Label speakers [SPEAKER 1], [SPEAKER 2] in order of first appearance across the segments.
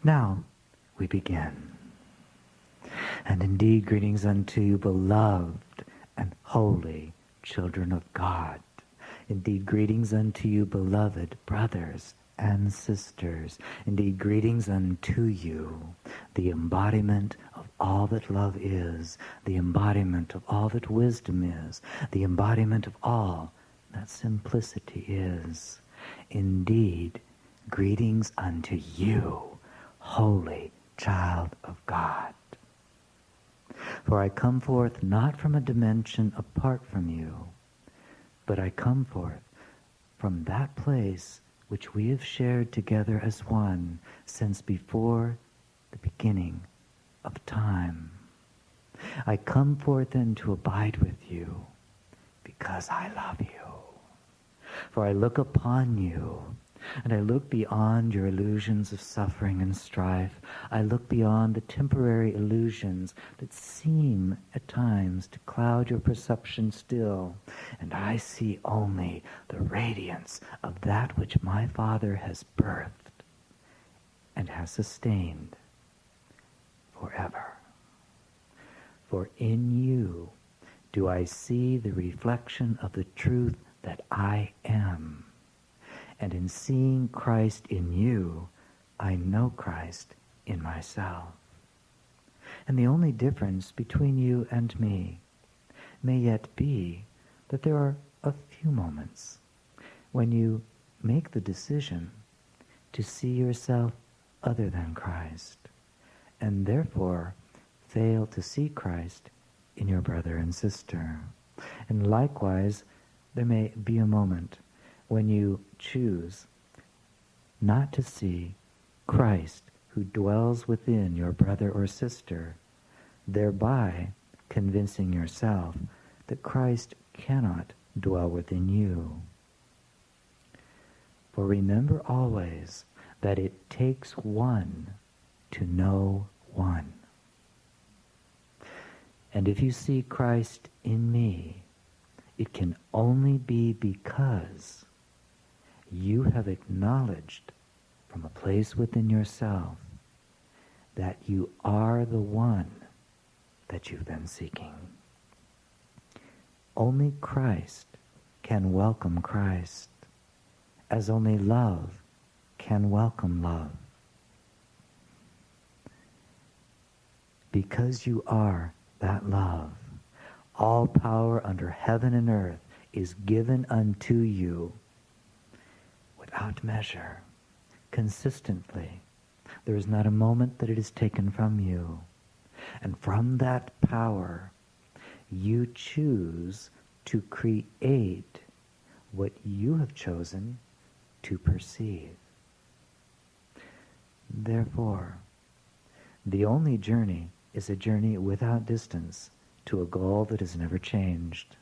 [SPEAKER 1] Now we begin. And indeed, greetings unto you, beloved and holy children of God. Indeed, greetings unto you, beloved brothers and sisters. Indeed, greetings unto you, the embodiment of all that love is, the embodiment of all that wisdom is, the embodiment of all that simplicity is. Indeed, greetings unto you, holy child of God. For I come forth not from a dimension apart from you, but I come forth from that place which we have shared together as one since before the beginning of time. I come forth then to abide with you because I love you. For I look upon you, and I look beyond your illusions of suffering and strife. I look beyond the temporary illusions that seem at times to cloud your perception still, and I see only the radiance of that which my Father has birthed and has sustained forever. For in you do I see the reflection of the truth that I am. And in seeing Christ in you, I know Christ in myself. And the only difference between you and me may yet be that there are a few moments when you make the decision to see yourself other than Christ, and therefore fail to see Christ in your brother and sister. And likewise, there may be a moment when you choose not to see Christ who dwells within your brother or sister, thereby convincing yourself that Christ cannot dwell within you. For remember always that it takes one to know one. And if you see Christ in me, it can only be because you have acknowledged from a place within yourself that you are the one that you've been seeking. Only Christ can welcome Christ, as only love can welcome love. Because you are that love, all power under heaven and earth is given unto you without measure, consistently. There is not a moment that it is taken from you. And from that power, you choose to create what you have chosen to perceive. Therefore, the only journey is a journey without distance to a goal that has never changed.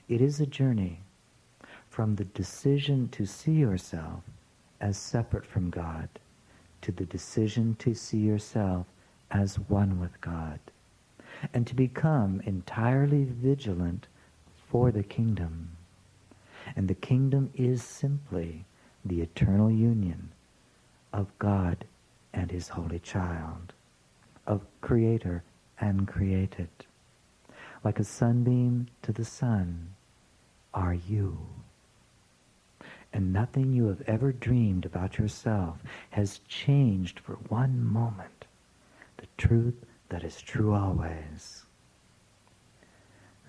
[SPEAKER 1] It is a journey from the decision to see yourself as separate from God to the decision to see yourself as one with God, and to become entirely vigilant for the kingdom. And the kingdom is simply the eternal union of God and his holy child, of creator and created. Like a sunbeam to the sun are you. And nothing you have ever dreamed about yourself has changed for one moment the truth that is true always.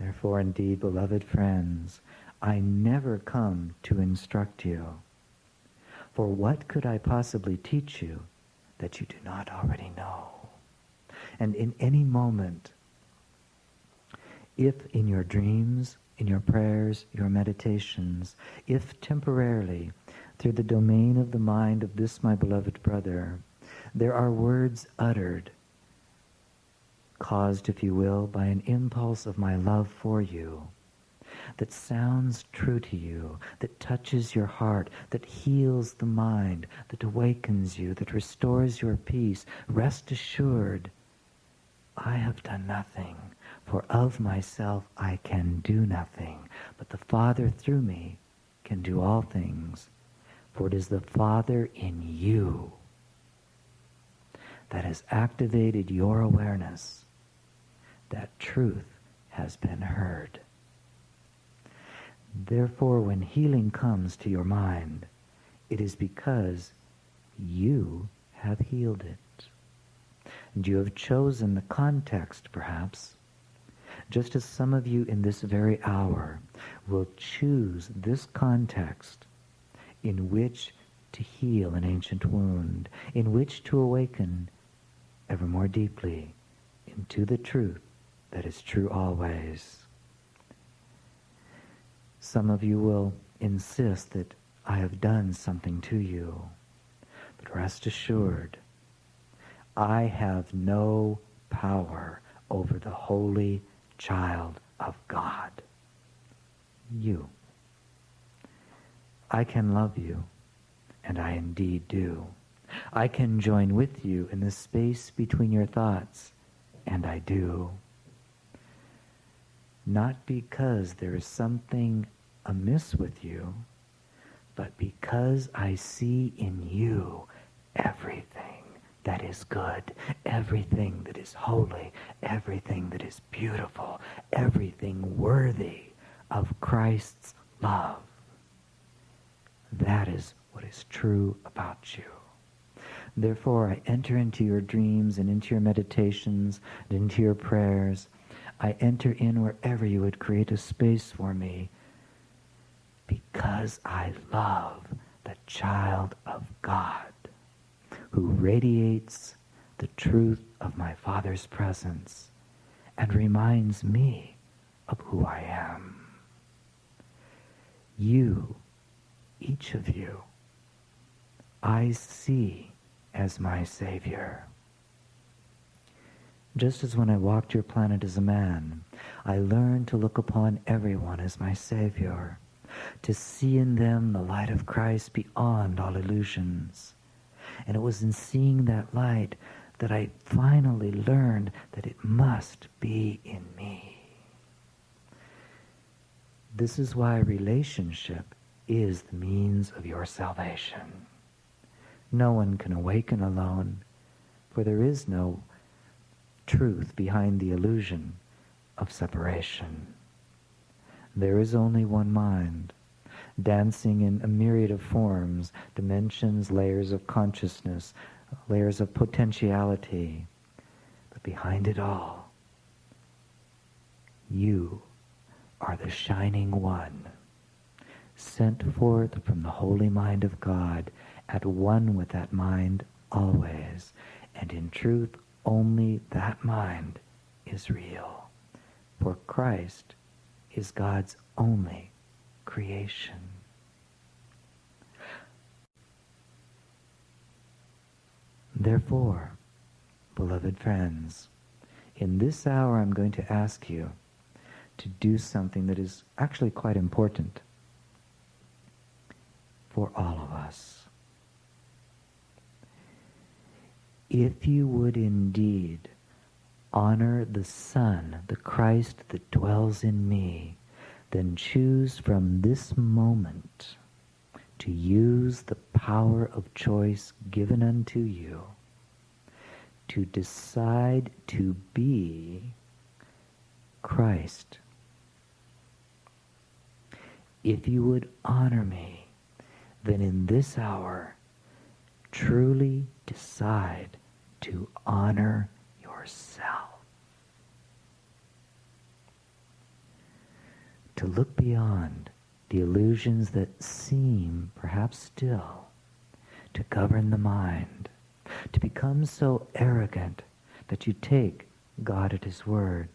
[SPEAKER 1] Therefore, indeed, beloved friends, I never come to instruct you. For what could I possibly teach you that you do not already know? And in any moment, if in your dreams, in your prayers, your meditations, if temporarily, through the domain of the mind of this my beloved brother, there are words uttered, caused, if you will, by an impulse of my love for you, that sounds true to you, that touches your heart, that heals the mind, that awakens you, that restores your peace, rest assured, I have done nothing, for of myself I can do nothing, but the Father through me can do all things, for it is the Father in you that has activated your awareness that truth has been heard. Therefore, when healing comes to your mind, it is because you have healed it. And you have chosen the context, perhaps, just as some of you in this very hour will choose this context in which to heal an ancient wound, in which to awaken ever more deeply into the truth that is true always. Some of you will insist that I have done something to you, but rest assured, I have no power over the holy child of God, you. I can love you, and I indeed do. I can join with you in the space between your thoughts, and I do. Not because there is something amiss with you, but because I see in you everything that is good, everything that is holy, everything that is beautiful, everything worthy of Christ's love. That is what is true about you. Therefore, I enter into your dreams and into your meditations and into your prayers. I enter in wherever you would create a space for me, because I love the child of God who radiates the truth of my Father's presence and reminds me of who I am. You, each of you, I see as my Savior. Just as when I walked your planet as a man, I learned to look upon everyone as my Savior, to see in them the light of Christ beyond all illusions. And it was in seeing that light that I finally learned that it must be in me. This is why relationship is the means of your salvation. No one can awaken alone, for there is no truth behind the illusion of separation. There is only one mind, dancing in a myriad of forms, dimensions, layers of consciousness, layers of potentiality. But behind it all, you are the shining one, sent forth from the holy mind of God, at one with that mind always. And in truth, only that mind is real. For Christ is God's only creation. Therefore, beloved friends, in this hour I'm going to ask you to do something that is actually quite important for all of us. If you would indeed honor the Son, the Christ that dwells in me, then choose from this moment to use the power of choice given unto you to decide to be Christ. If you would honor me, then in this hour, truly decide to honor yourself. To look beyond the illusions that seem, perhaps still, to govern the mind, to become so arrogant that you take God at His word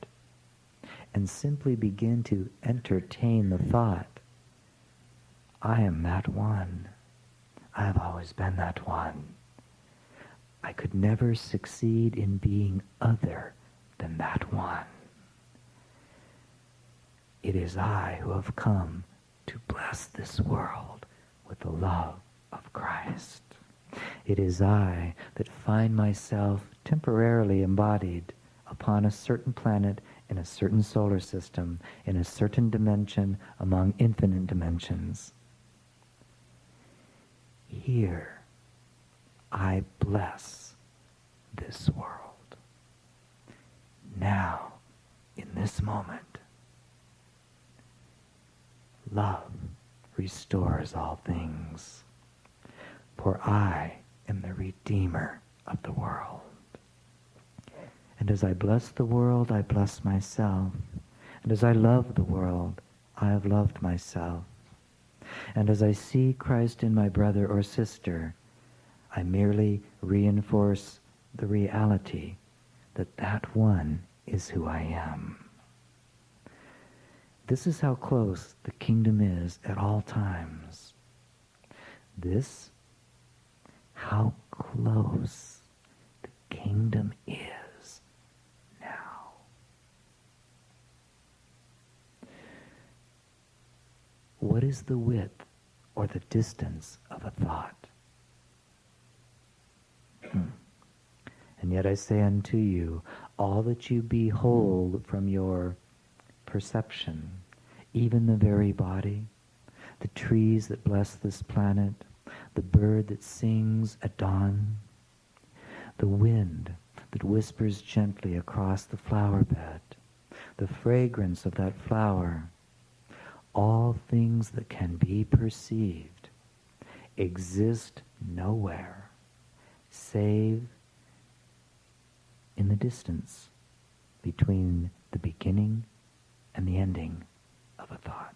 [SPEAKER 1] and simply begin to entertain the thought, I am that one. I have always been that one. I could never succeed in being other than that one. It is I who have come to bless this world with the love of Christ. It is I that find myself temporarily embodied upon a certain planet in a certain solar system, in a certain dimension among infinite dimensions. Here, I bless this world. Now, in this moment, love restores all things, for I am the Redeemer of the world. And as I bless the world, I bless myself. And as I love the world, I have loved myself. And as I see Christ in my brother or sister, I merely reinforce the reality that that one is who I am. This is how close the kingdom is at all times. This, how close the kingdom is now. What is the width or the distance of a thought? And yet I say unto you, all that you behold from your perception, even the very body, the trees that bless this planet, the bird that sings at dawn, the wind that whispers gently across the flower bed, the fragrance of that flower, all things that can be perceived exist nowhere save in the distance between the beginning and the ending of a thought.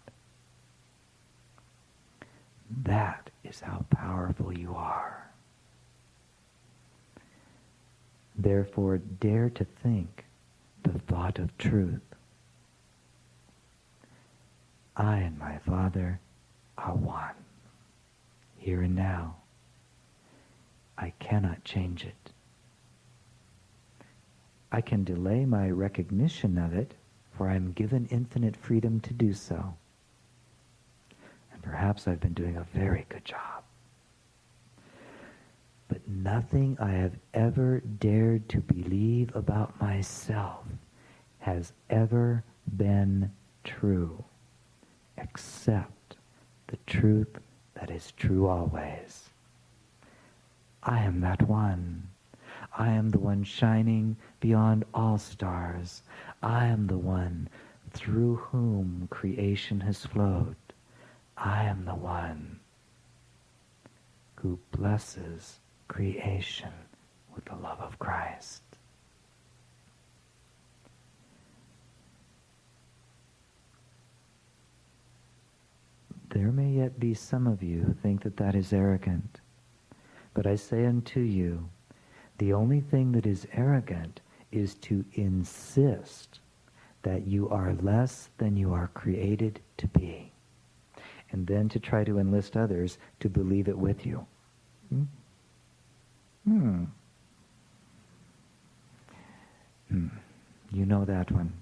[SPEAKER 1] That is how powerful you are. Therefore, dare to think the thought of truth. I and my Father are one, here and now. I cannot change it. I can delay my recognition of it, for I am given infinite freedom to do so. And perhaps I've been doing a very good job. But nothing I have ever dared to believe about myself has ever been true, except the truth that is true always. I am that one. I am the one shining beyond all stars. I am the one through whom creation has flowed. I am the one who blesses creation with the love of Christ. There may yet be some of you who think that that is arrogant. But I say unto you, the only thing that is arrogant is to insist that you are less than you are created to be, and then to try to enlist others to believe it with you. You know that one.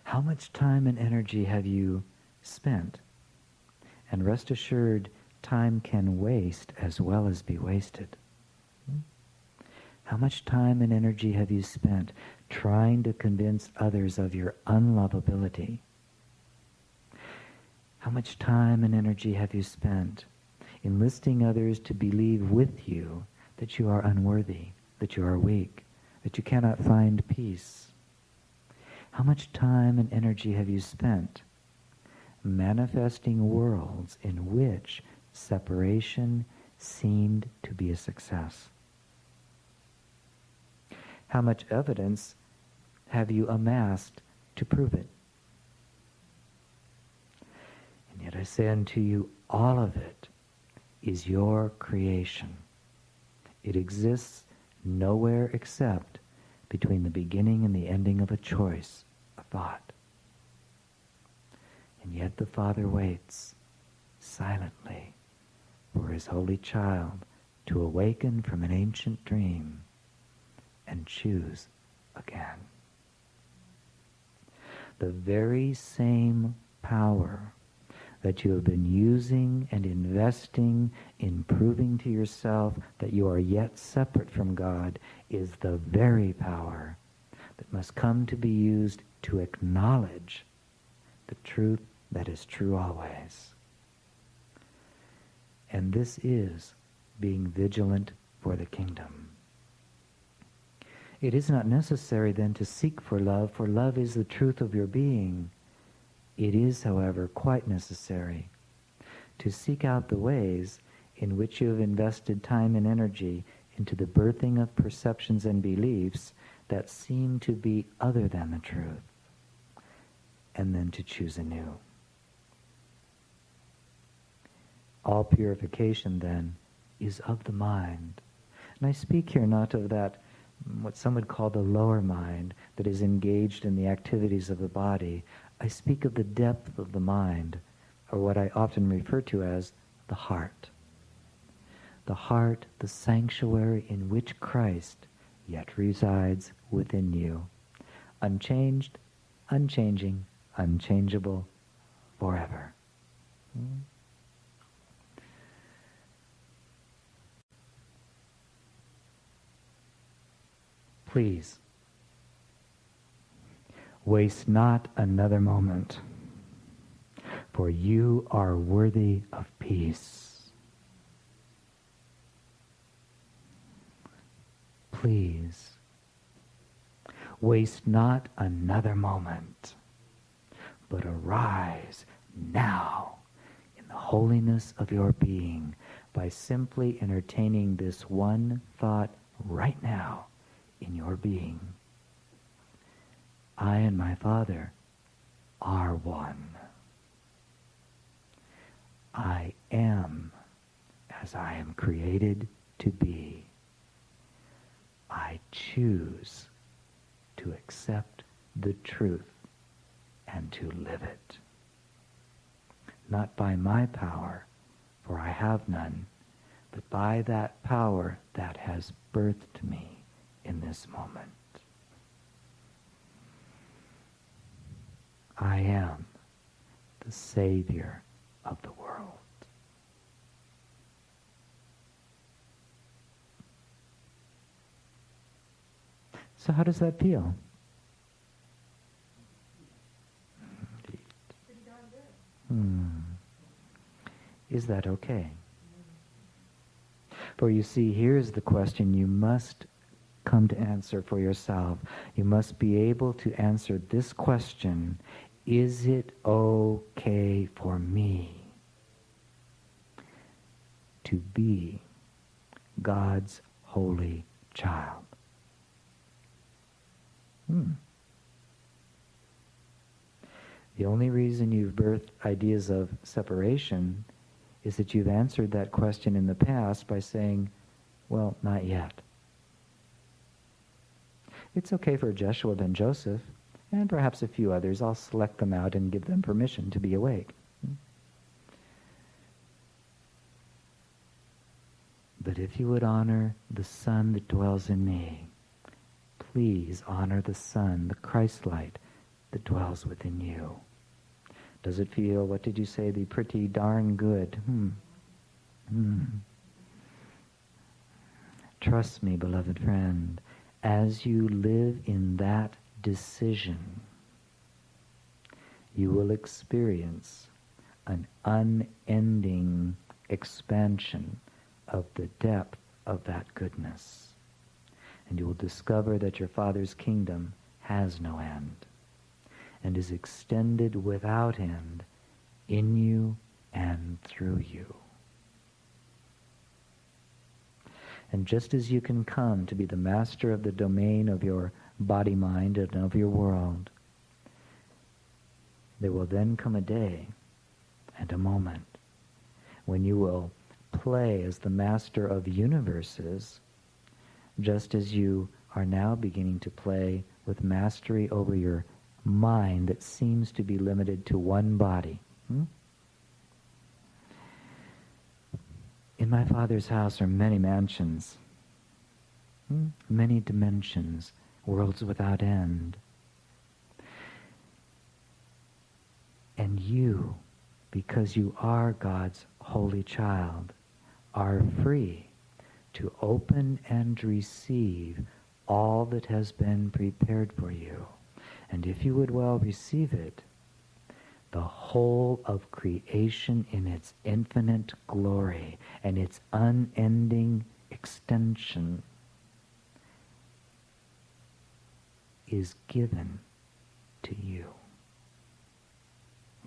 [SPEAKER 1] How much time and energy have you spent? And rest assured, time can waste as well as be wasted. How much time and energy have you spent trying to convince others of your unlovability? How much time and energy have you spent enlisting others to believe with you that you are unworthy, that you are weak, that you cannot find peace? How much time and energy have you spent manifesting worlds in which separation seemed to be a success? How much evidence have you amassed to prove it? And yet I say unto you, all of it is your creation. It exists nowhere except between the beginning and the ending of a choice, a thought. And yet the Father waits silently for his holy child to awaken from an ancient dream and choose again. The very same power that you have been using and investing in proving to yourself that you are yet separate from God is the very power that must come to be used to acknowledge the truth that is true always. And this is being vigilant for the kingdom. It is not necessary then to seek for love is the truth of your being. It is, however, quite necessary to seek out the ways in which you have invested time and energy into the birthing of perceptions and beliefs that seem to be other than the truth, and then to choose anew. All purification, then, is of the mind. And I speak here not of that, what some would call the lower mind, that is engaged in the activities of the body. I speak of the depth of the mind, or what I often refer to as the heart. The heart, the sanctuary in which Christ yet resides within you, unchanged, unchanging, unchangeable, forever. Please, waste not another moment, for you are worthy of peace. Please, waste not another moment, but arise now in the holiness of your being by simply entertaining this one thought right now in your being. I and my Father are one. I am as I am created to be. I choose to accept the truth and to live it. Not by my power, for I have none, but by that power that has birthed me in this moment. I am the Savior of the world. So how does that feel?
[SPEAKER 2] Pretty darn good.
[SPEAKER 1] Is that okay? For you see, here's the question you must come to answer for yourself. You must be able to answer this question: is it okay for me to be God's holy child? The only reason you've birthed ideas of separation is that you've answered that question in the past by saying, well, not yet. It's okay for Joshua ben Joseph, and perhaps a few others. I'll select them out and give them permission to be awake. But if you would honor the Son that dwells in me, please honor the Son, the Christ light that dwells within you. Does it feel, what did you say, the pretty darn good? Trust me, beloved friend, as you live in that decision, you will experience an unending expansion of the depth of that goodness. And you will discover that your Father's kingdom has no end and is extended without end in you and through you. And just as you can come to be the master of the domain of your body, mind, and of your world, there will then come a day and a moment when you will play as the master of universes, just as you are now beginning to play with mastery over your mind that seems to be limited to one body. In my Father's house are many mansions, many dimensions, worlds without end. And you, because you are God's holy child, are free to open and receive all that has been prepared for you. And if you would well receive it, the whole of creation in its infinite glory and its unending extension is given to you.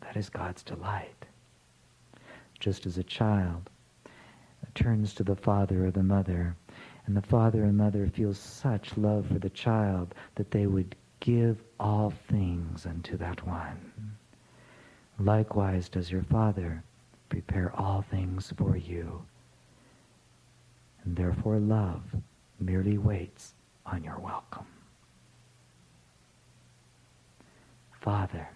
[SPEAKER 1] That is God's delight. Just as a child turns to the father or the mother, and the father and mother feel such love for the child that they would give all things unto that one. Likewise does your Father prepare all things for you, and therefore love merely waits on your welcome. Father,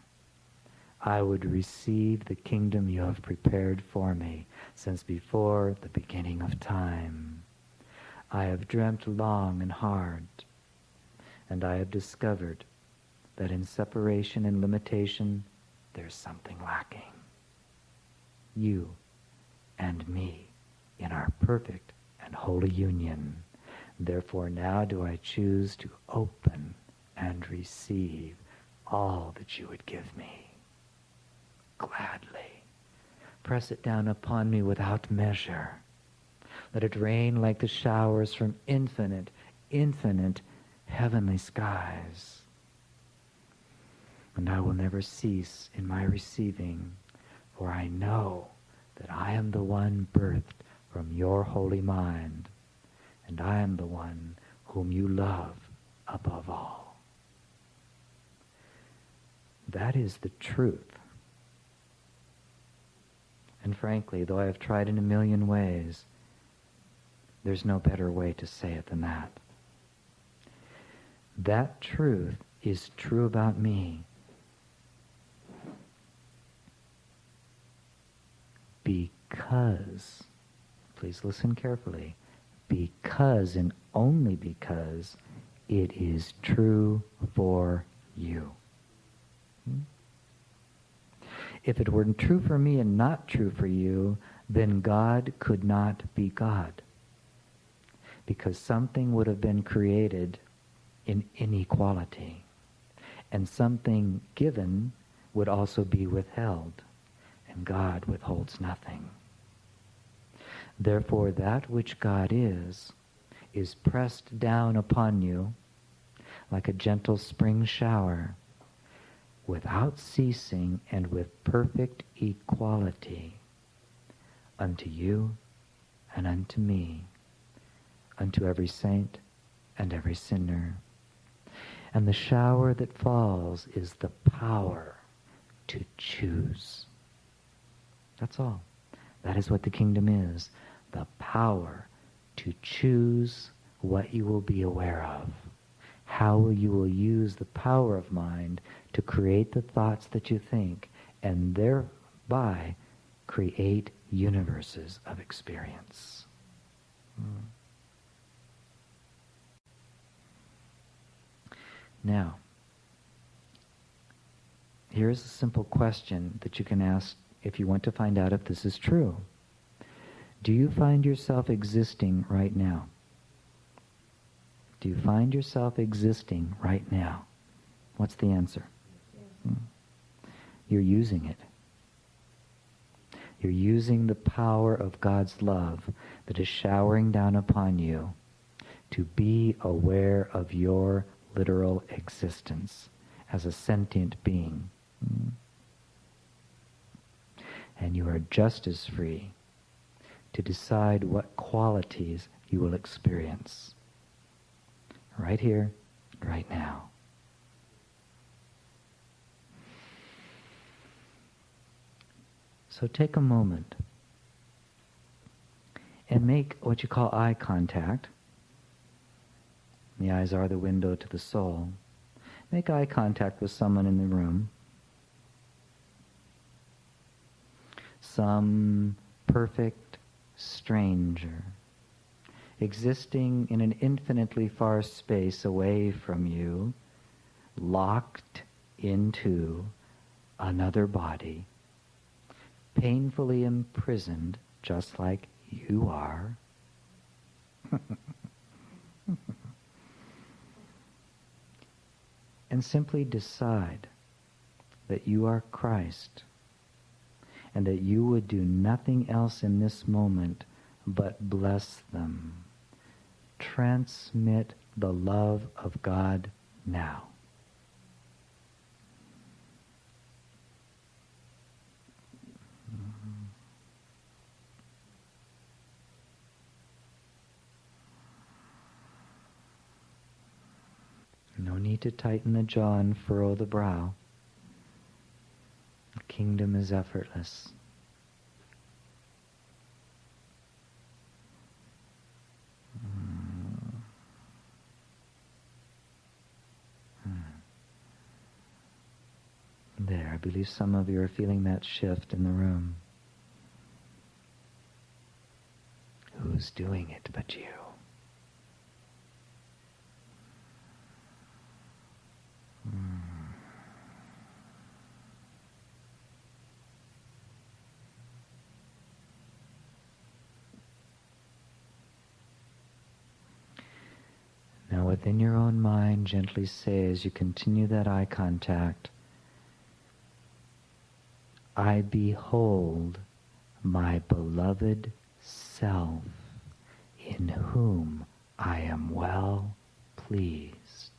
[SPEAKER 1] I would receive the kingdom you have prepared for me since before the beginning of time. I have dreamt long and hard, and I have discovered that in separation and limitation there's something lacking. You and me in our perfect and holy union. Therefore now do I choose to open and receive all that you would give me. Gladly. Press it down upon me without measure. Let it rain like the showers from infinite, infinite heavenly skies. And I will never cease in my receiving, for I know that I am the one birthed from your holy mind, and I am the one whom you love above all. That is the truth. And frankly, though I have tried in a million ways, there's no better way to say it than that. That truth is true about me because, please listen carefully, because and only because it is true for you. If it weren't true for me and not true for you, then God could not be God, because something would have been created in inequality, and something given would also be withheld, and God withholds nothing. Therefore, that which God is pressed down upon you like a gentle spring shower, without ceasing and with perfect equality, unto you and unto me, unto every saint and every sinner. And the shower that falls is the power to choose. That's all. That is what the kingdom is. The power to choose what you will be aware of. How you will use the power of mind to create the thoughts that you think, and thereby create universes of experience. Now, here's a simple question that you can ask if you want to find out if this is true. Do you find yourself existing right now? Do you find yourself existing right now? What's the answer? Yeah. You're using it. You're using the power of God's love that is showering down upon you to be aware of your literal existence as a sentient being. And you are just as free to decide what qualities you will experience. Right here, right now. So take a moment and make what you call eye contact. The eyes are the window to the soul. Make eye contact with someone in the room. Some perfect stranger, existing in an infinitely far space away from you, locked into another body, painfully imprisoned just like you are. And simply decide that you are Christ and that you would do nothing else in this moment but bless them. Transmit the love of God now. need to tighten the jaw and furrow the brow. The kingdom is effortless. There, I believe some of you are feeling that shift in the room. Who's doing it but you? Now within your own mind, gently say as you continue that eye contact, I behold my beloved self, in whom I am well pleased.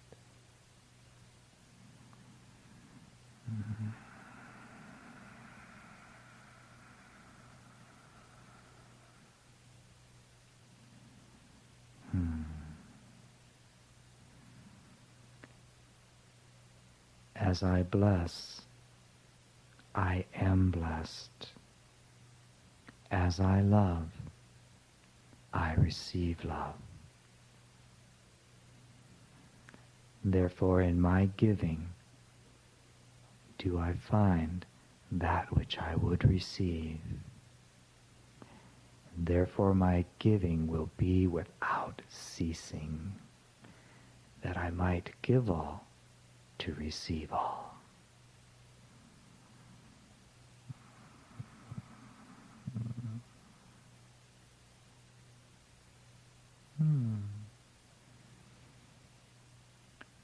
[SPEAKER 1] As I bless, I am blessed. As I love, I receive love. Therefore, in my giving, do I find that which I would receive. Therefore, my giving will be without ceasing, that I might give all to receive all.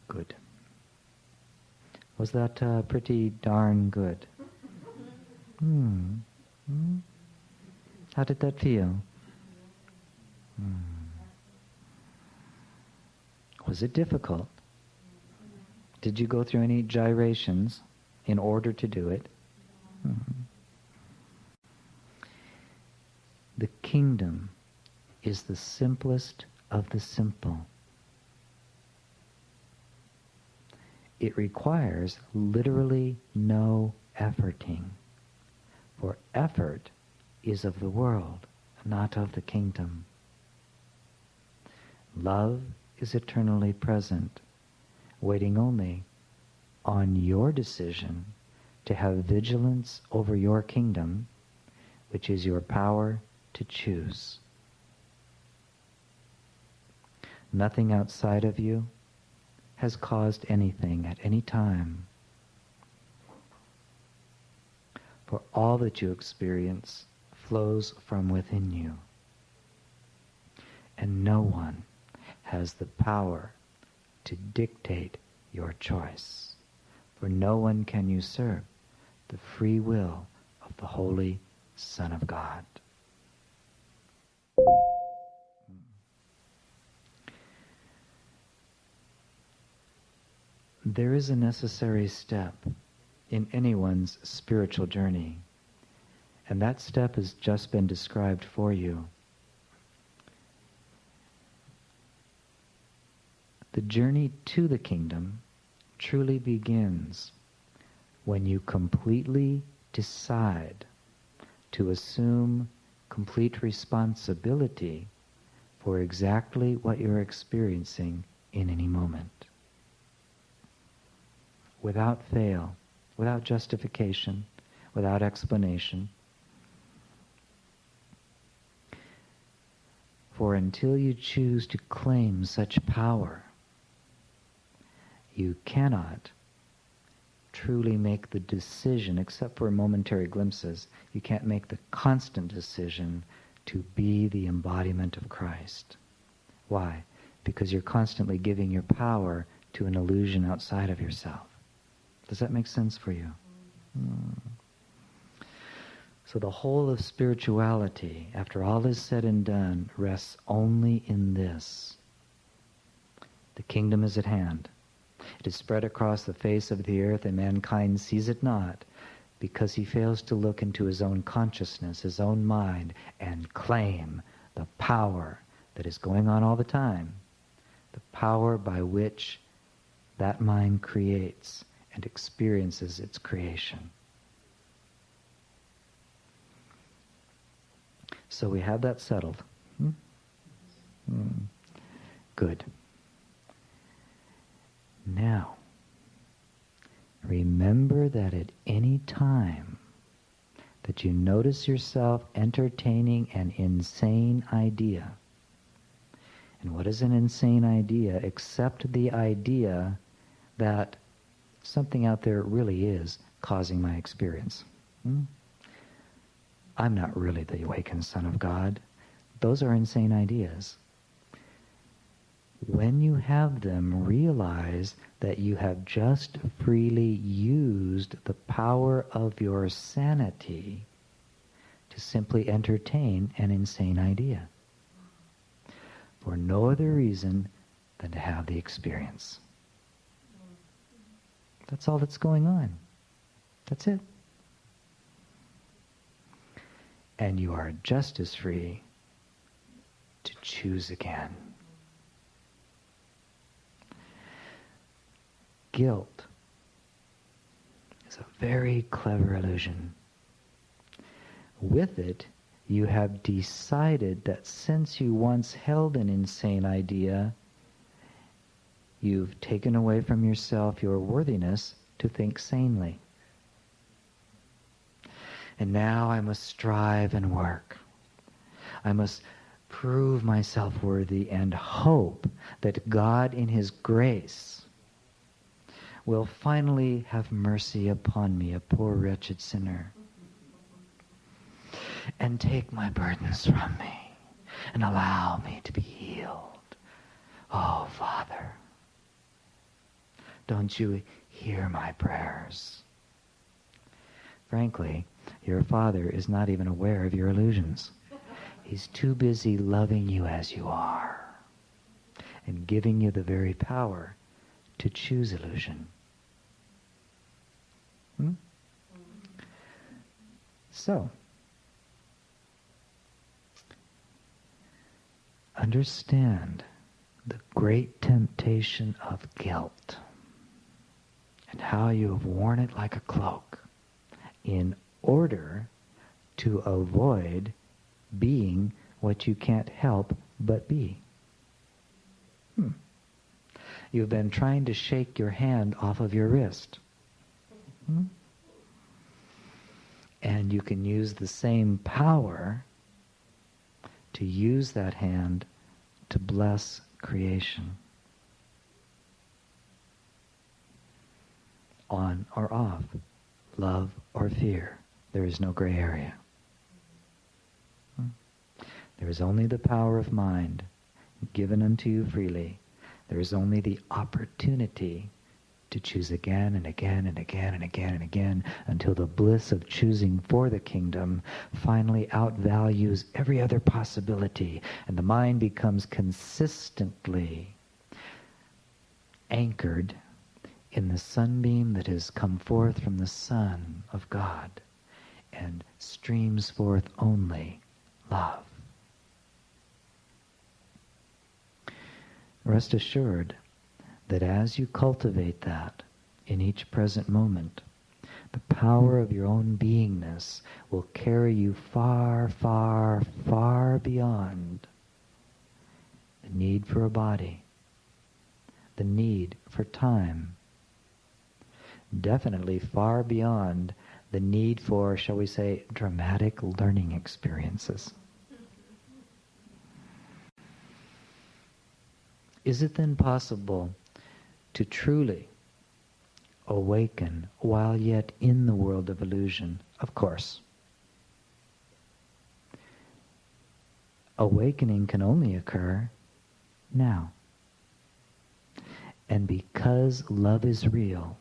[SPEAKER 1] Good. Was that pretty darn good? How did that feel? Was it difficult? Did you go through any gyrations in order to do it? The kingdom is the simplest of the simple. It requires literally no efforting, for effort is of the world, not of the kingdom. Love is eternally present, waiting only on your decision to have vigilance over your kingdom, which is your power to choose. Nothing outside of you has caused anything at any time. For all that you experience flows from within you. And no one has the power to dictate your choice. For no one can usurp the free will of the Holy Son of God. There is a necessary step in anyone's spiritual journey, and that step has just been described for you. The journey to the kingdom truly begins when you completely decide to assume complete responsibility for exactly what you're experiencing in any moment. Without fail, without justification, without explanation. For until you choose to claim such power, you cannot truly make the decision, except for momentary glimpses, you can't make the constant decision to be the embodiment of Christ. Why? Because you're constantly giving your power to an illusion outside of yourself. Does that make sense for you? So the whole of spirituality, after all is said and done, rests only in this. The kingdom is at hand. It is spread across the face of the earth, and mankind sees it not, because he fails to look into his own consciousness, his own mind, and claim the power that is going on all the time, the power by which that mind creates and experiences its creation. So we have that settled. Good. Now, remember that at any time that you notice yourself entertaining an insane idea, and what is an insane idea except the idea that something out there really is causing my experience? I'm not really the awakened Son of God. Those are insane ideas. When you have them, realize that you have just freely used the power of your sanity to simply entertain an insane idea for no other reason than to have the experience. That's all that's going on. That's it. And you are just as free to choose again. Guilt is a very clever illusion. With it, you have decided that since you once held an insane idea, you've taken away from yourself your worthiness to think sanely. And now I must strive and work. I must prove myself worthy and hope that God in His grace will finally have mercy upon me, a poor wretched sinner, and take my burdens from me and allow me to be healed. Oh, Father, don't you hear my prayers? Frankly, your Father is not even aware of your illusions. He's too busy loving you as you are and giving you the very power to choose illusion. So, understand the great temptation of guilt and how you have worn it like a cloak in order to avoid being what you can't help but be. You've been trying to shake your hand off of your wrist. And you can use the same power to use that hand to bless creation. On or off, love or fear. There is no gray area. There is only the power of mind given unto you freely. There is only the opportunity to choose again and again and again and again and again until the bliss of choosing for the kingdom finally outvalues every other possibility, and the mind becomes consistently anchored in the sunbeam that has come forth from the Son of God and streams forth only love. Rest assured that as you cultivate that in each present moment, the power of your own beingness will carry you far, far, far beyond the need for a body, the need for time, definitely far beyond the need for, shall we say, dramatic learning experiences. Is it then possible to truly awaken while yet in the world of illusion? Of course. Awakening can only occur now. And because love is real,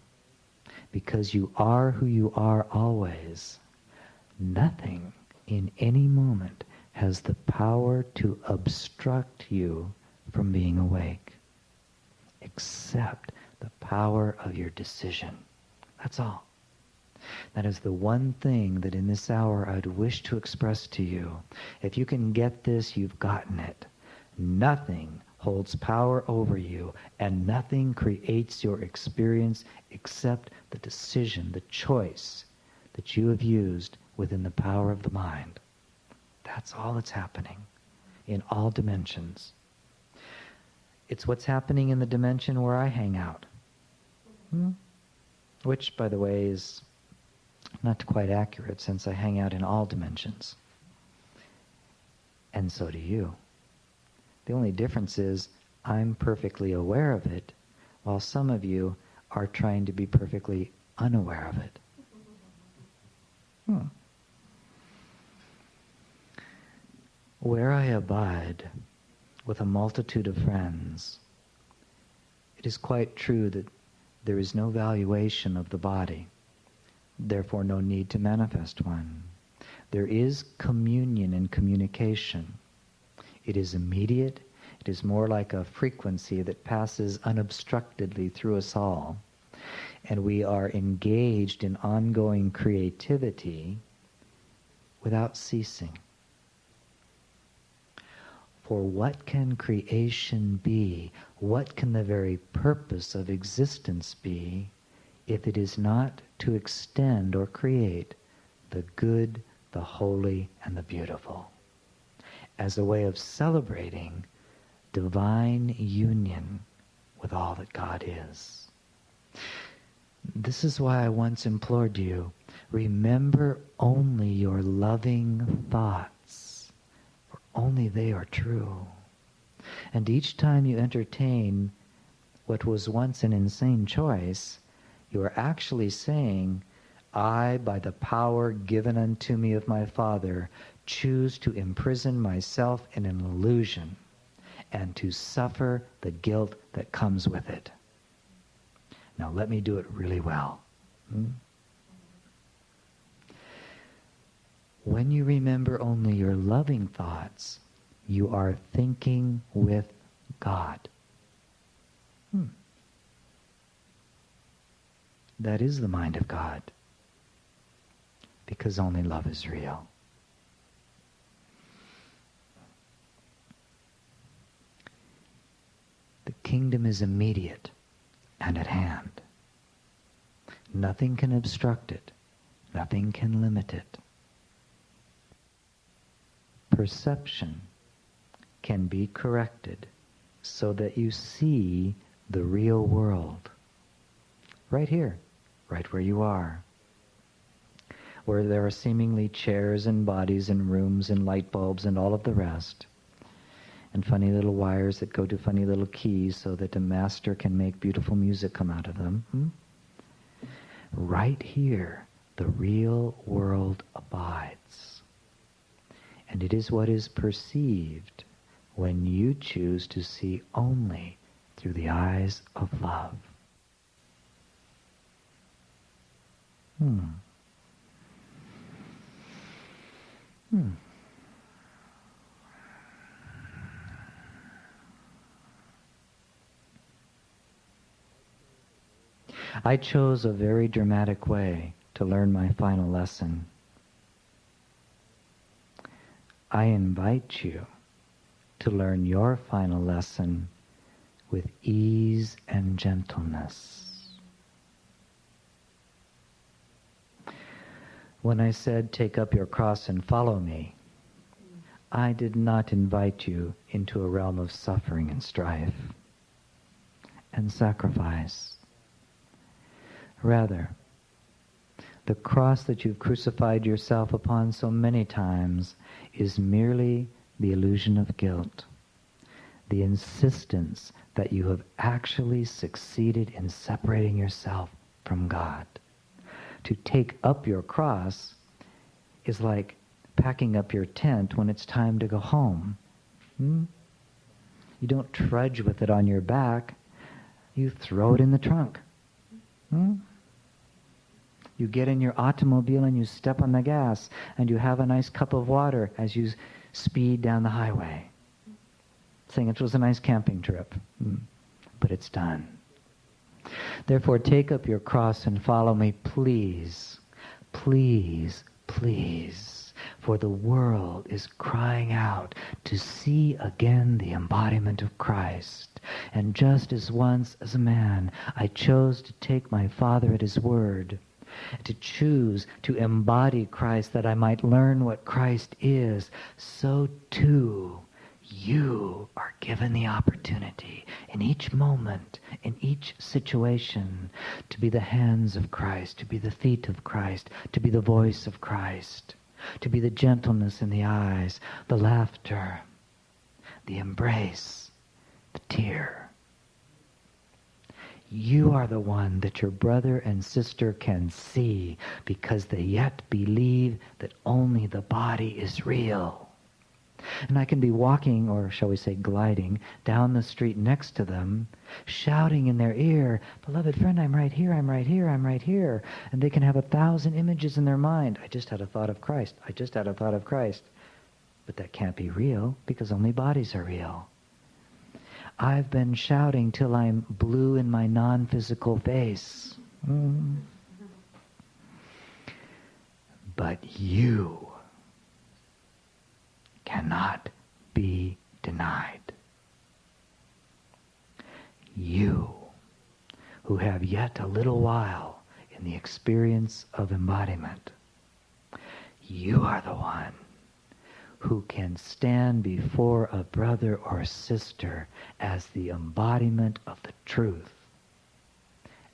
[SPEAKER 1] because you are who you are always, nothing in any moment has the power to obstruct you from being awake, except the power of your decision. That's all. That is the one thing that in this hour I'd wish to express to you. If you can get this, you've gotten it. Nothing holds power over you, and nothing creates your experience except the decision, the choice that you have used within the power of the mind. That's all that's happening in all dimensions. It's what's happening in the dimension where I hang out. Which, by the way, is not quite accurate, since I hang out in all dimensions. And so do you. The only difference is I'm perfectly aware of it, while some of you are trying to be perfectly unaware of it. Where I abide with a multitude of friends, it is quite true that there is no valuation of the body, therefore no need to manifest one. There is communion and communication. It is immediate. It is more like a frequency that passes unobstructedly through us all. And we are engaged in ongoing creativity without ceasing. For what can creation be? What can the very purpose of existence be if it is not to extend or create the good, the holy, and the beautiful, as a way of celebrating divine union with all that God is? This is why I once implored you, remember only your loving thoughts, for only they are true. And each time you entertain what was once an insane choice, you are actually saying, I, by the power given unto me of my Father, choose to imprison myself in an illusion and to suffer the guilt that comes with it. Now let me do it really well. When you remember only your loving thoughts, you are thinking with God. That is the mind of God, because only love is real. The kingdom is immediate and at hand. Nothing can obstruct it. Nothing can limit it. Perception can be corrected so that you see the real world. Right here, right where you are. Where there are seemingly chairs and bodies and rooms and light bulbs and all of the rest. And funny little wires that go to funny little keys so that a master can make beautiful music come out of them. Right here, the real world abides. And it is what is perceived when you choose to see only through the eyes of love. I chose a very dramatic way to learn my final lesson. I invite you to learn your final lesson with ease and gentleness. When I said, take up your cross and follow me, I did not invite you into a realm of suffering and strife and sacrifice. Rather, the cross that you've crucified yourself upon so many times is merely the illusion of guilt, the insistence that you have actually succeeded in separating yourself from God. To take up your cross is like packing up your tent when it's time to go home. You don't trudge with it on your back. You throw it in the trunk. You get in your automobile and you step on the gas and you have a nice cup of water as you speed down the highway, saying it was a nice camping trip. But it's done. Therefore, take up your cross and follow me, please, please, please. For the world is crying out to see again the embodiment of Christ. And just as once as a man I chose to take my Father at his word, to choose to embody Christ that I might learn what Christ is, so too you are given the opportunity in each moment, in each situation, to be the hands of Christ, to be the feet of Christ, to be the voice of Christ, to be the gentleness in the eyes, the laughter, the embrace, the tear. You are the one that your brother and sister can see because they yet believe that only the body is real. And I can be walking, or shall we say gliding, down the street next to them, shouting in their ear, "Beloved friend, I'm right here, I'm right here, I'm right here." And they can have 1,000 images in their mind. I just had a thought of Christ. I just had a thought of Christ. But that can't be real because only bodies are real. I've been shouting till I'm blue in my non-physical face. But you cannot be denied. You, who have yet a little while in the experience of embodiment, you are the one who can stand before a brother or sister as the embodiment of the truth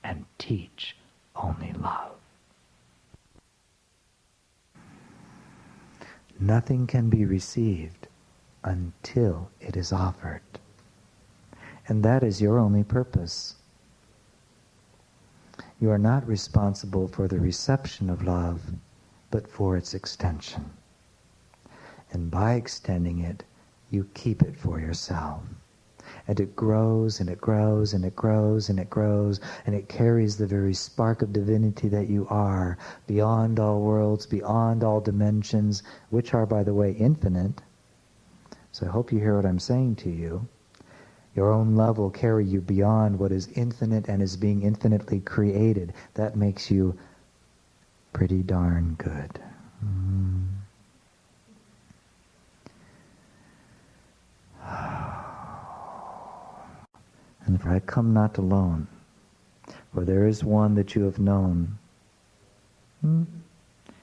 [SPEAKER 1] and teach only love. Nothing can be received until it is offered. And that is your only purpose. You are not responsible for the reception of love, but for its extension. And by extending it, you keep it for yourself. And it grows, and it grows, and it grows, and it grows, and it carries the very spark of divinity that you are, beyond all worlds, beyond all dimensions, which are, by the way, infinite. So I hope you hear what I'm saying to you. Your own love will carry you beyond what is infinite and is being infinitely created. That makes you pretty darn good. And for I come not alone, for there is one that you have known,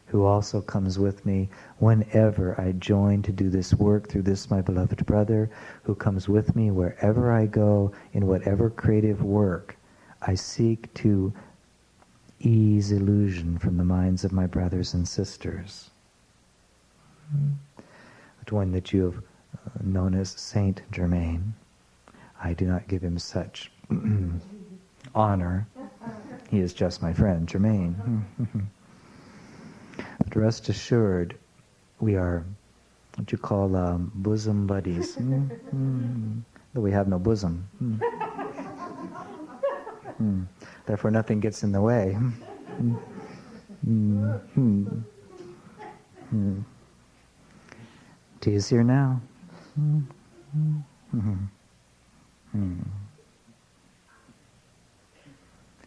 [SPEAKER 1] who also comes with me whenever I join to do this work through this my beloved brother, who comes with me wherever I go, in whatever creative work I seek to ease illusion from the minds of my brothers and sisters. The one that you have known as Saint Germain. I do not give him such honor. He is just my friend, Germain. But rest assured, we are what you call bosom buddies. Though we have no bosom. Therefore nothing gets in the way. Tea is here now.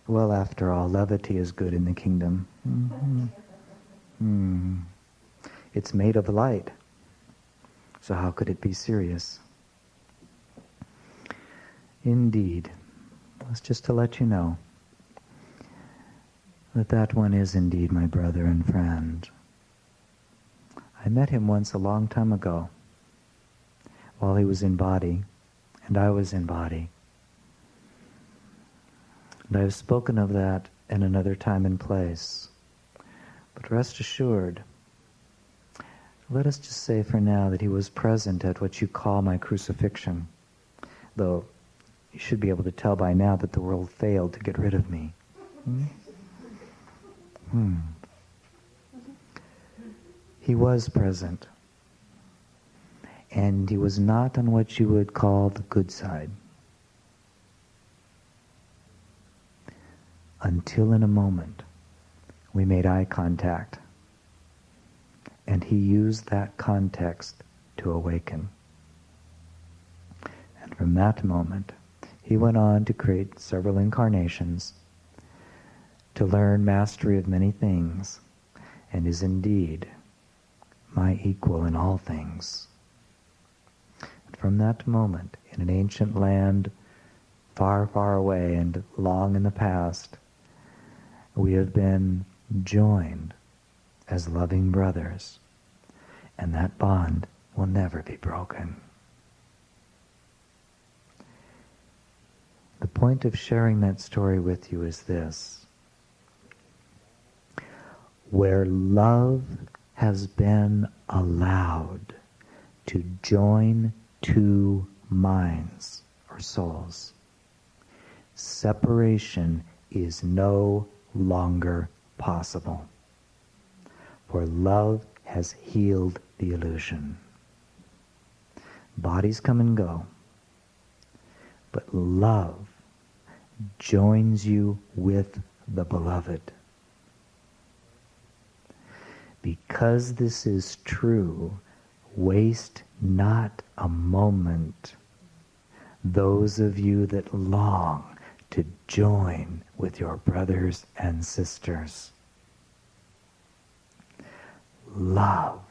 [SPEAKER 1] Well, after all, levity is good in the kingdom. It's made of light. So how could it be serious? Indeed. It's just to let you know that that one is indeed my brother and friend. I met him once a long time ago while he was in body and I was in body. And I have spoken of that in another time and place. But rest assured, let us just say for now that he was present at what you call my crucifixion, though you should be able to tell by now that the world failed to get rid of me. He was present, and he was not on what you would call the good side. Until in a moment, we made eye contact, and he used that context to awaken. And from that moment, he went on to create several incarnations, to learn mastery of many things, and is indeed my equal in all things. And from that moment, in an ancient land, far, far away and long in the past, we have been joined as loving brothers, and that bond will never be broken. The point of sharing that story with you is this: where love has been allowed to join two minds or souls, separation is no longer possible. For love has healed the illusion. Bodies come and go, but love joins you with the beloved. Because this is true, waste not a moment, those of you that long to join with your brothers and sisters. Love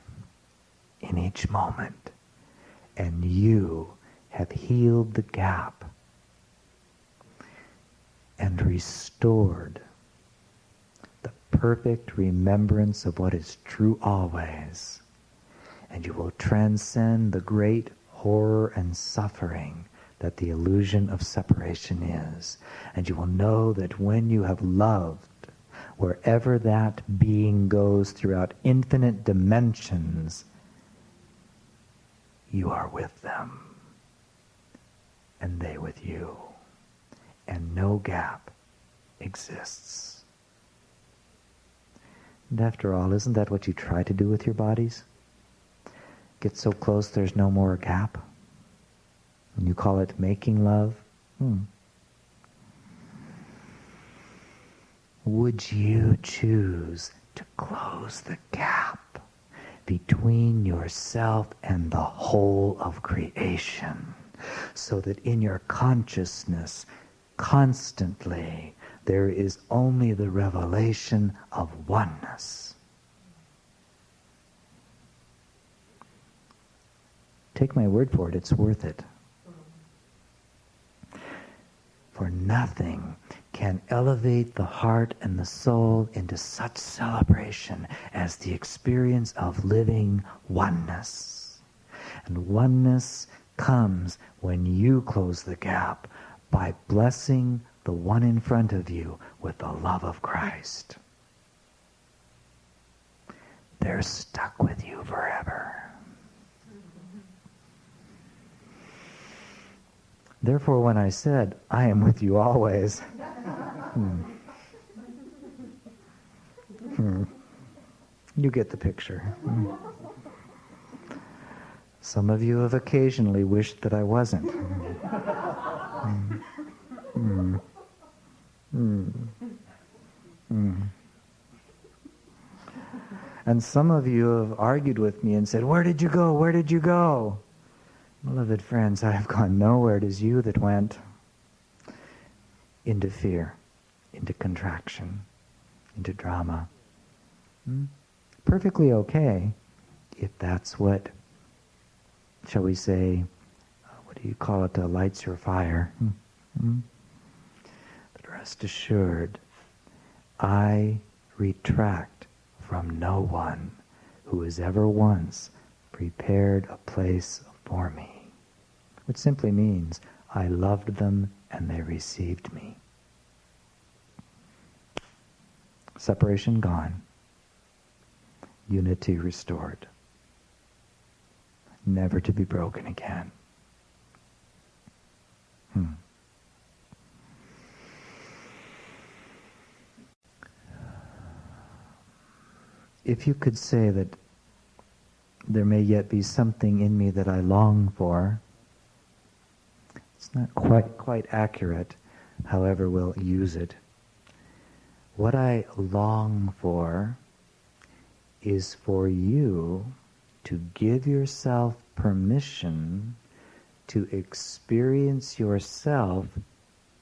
[SPEAKER 1] in each moment, and you have healed the gap and restored the perfect remembrance of what is true always, and you will transcend the great horror and suffering that the illusion of separation is, and you will know that when you have loved, wherever that being goes throughout infinite dimensions, you are with them, and they with you, and no gap exists. And after all, isn't that what you try to do with your bodies? Get so close there's no more gap? And you call it making love? Would you choose to close the gap between yourself and the whole of creation, so that in your consciousness constantly there is only the revelation of oneness? Take my word for it, it's worth it. For nothing can elevate the heart and the soul into such celebration as the experience of living oneness. And oneness comes when you close the gap by blessing the one in front of you with the love of Christ. They're stuck with you forever. Therefore, when I said, I am with you always, you get the picture. Some of you have occasionally wished that I wasn't. And some of you have argued with me and said, where did you go? Where did you go? Beloved friends, I have gone nowhere. It is you that went into fear, into contraction, into drama. Perfectly okay if that's what, shall we say, what do you call it, lights your fire. But rest assured, I retract from no one who has ever once prepared a place for me, which simply means I loved them and they received me. Separation gone, unity restored, never to be broken again. If you could say that there may yet be something in me that I long for, it's not quite accurate, however we'll use it. What I long for is for you to give yourself permission to experience yourself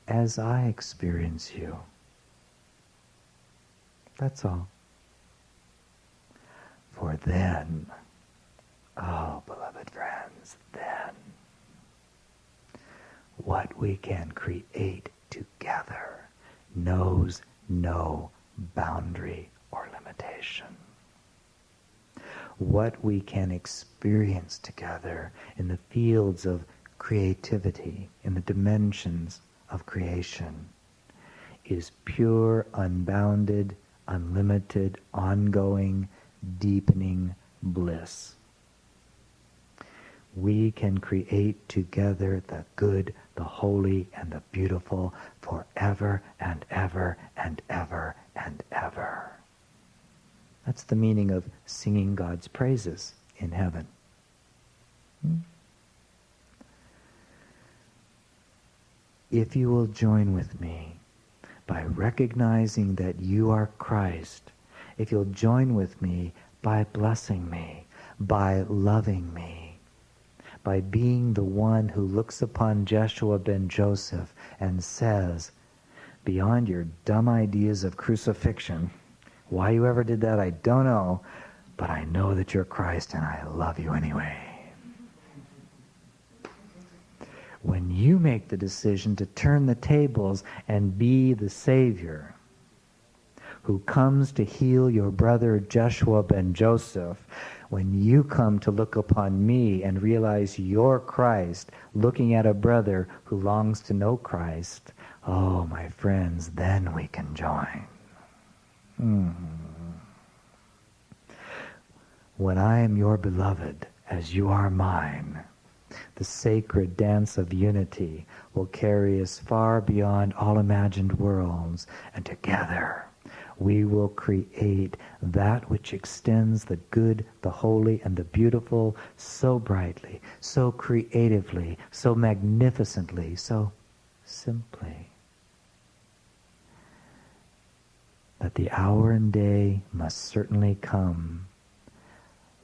[SPEAKER 1] as I experience you. That's all. For then Oh, beloved friends, then what we can create together knows no boundary or limitation. What we can experience together in the fields of creativity, in the dimensions of creation, is pure, unbounded, unlimited, ongoing, deepening bliss. We can create together the good, the holy, and the beautiful forever and ever and ever and ever. That's the meaning of singing God's praises in heaven. If you will join with me by recognizing that you are Christ, if you'll join with me by blessing me, by loving me, by being the one who looks upon Jeshua ben Joseph and says, beyond your dumb ideas of crucifixion, why you ever did that I don't know, but I know that you're Christ and I love you anyway. When you make the decision to turn the tables and be the Savior who comes to heal your brother Jeshua ben Joseph, when you come to look upon me and realize you're Christ, looking at a brother who longs to know Christ, oh, my friends, then we can join. When I am your beloved, as you are mine, the sacred dance of unity will carry us far beyond all imagined worlds, and together we will create that which extends the good, the holy, and the beautiful so brightly, so creatively, so magnificently, so simply, that the hour and day must certainly come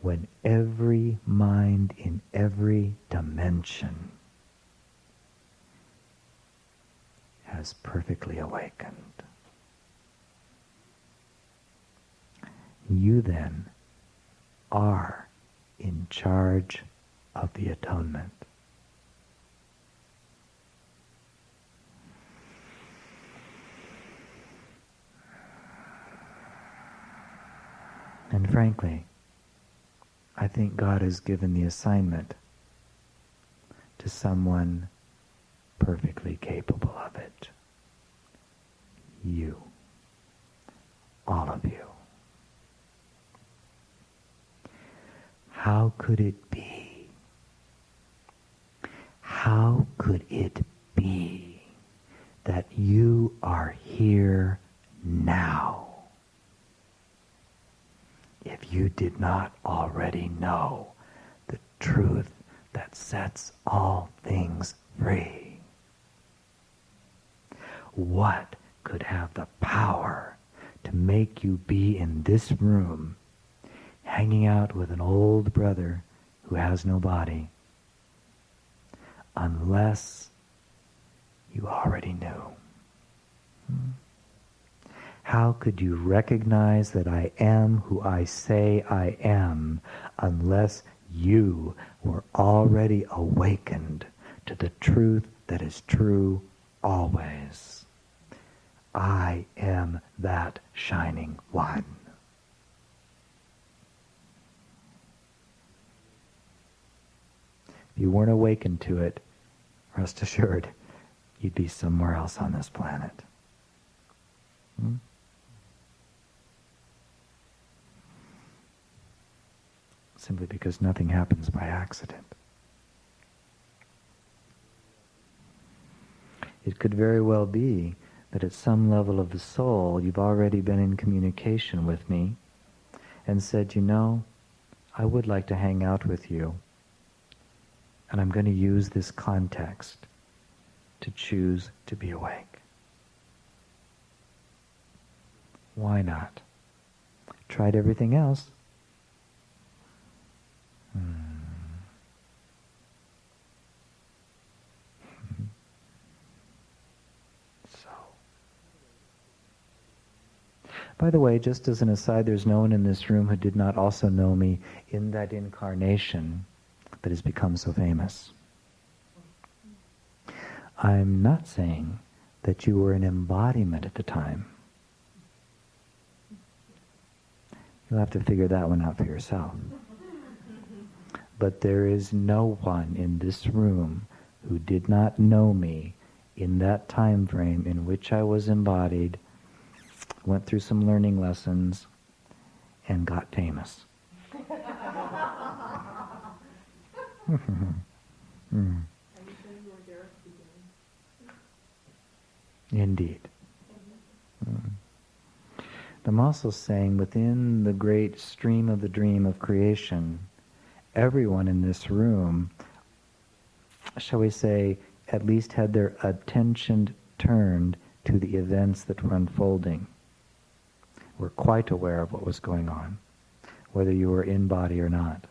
[SPEAKER 1] when every mind in every dimension has perfectly awakened. You then are in charge of the atonement. And frankly, I think God has given the assignment to someone perfectly capable of it. You. All of you. How could it be? How could it be that you are here now if you did not already know the truth that sets all things free? What could have the power to make you be in this room hanging out with an old brother who has no body, unless you already knew? How could you recognize that I am who I say I am unless you were already awakened to the truth that is true always? I am that shining one. If you weren't awakened to it, rest assured, you'd be somewhere else on this planet. Simply because nothing happens by accident. It could very well be that at some level of the soul you've already been in communication with me and said, you know, I would like to hang out with you, and I'm going to use this context to choose to be awake. Why not? Tried everything else. By the way, just as an aside, there's no one in this room who did not also know me in that incarnation that has become so famous. I'm not saying that you were an embodiment at the time. You'll have to figure that one out for yourself. But there is no one in this room who did not know me in that time frame in which I was embodied, went through some learning lessons, and got famous. Indeed. I'm also saying within the great stream of the dream of creation, everyone in this room, shall we say, at least had their attention turned to the events that were unfolding. Were quite aware of what was going on, whether you were in body or not.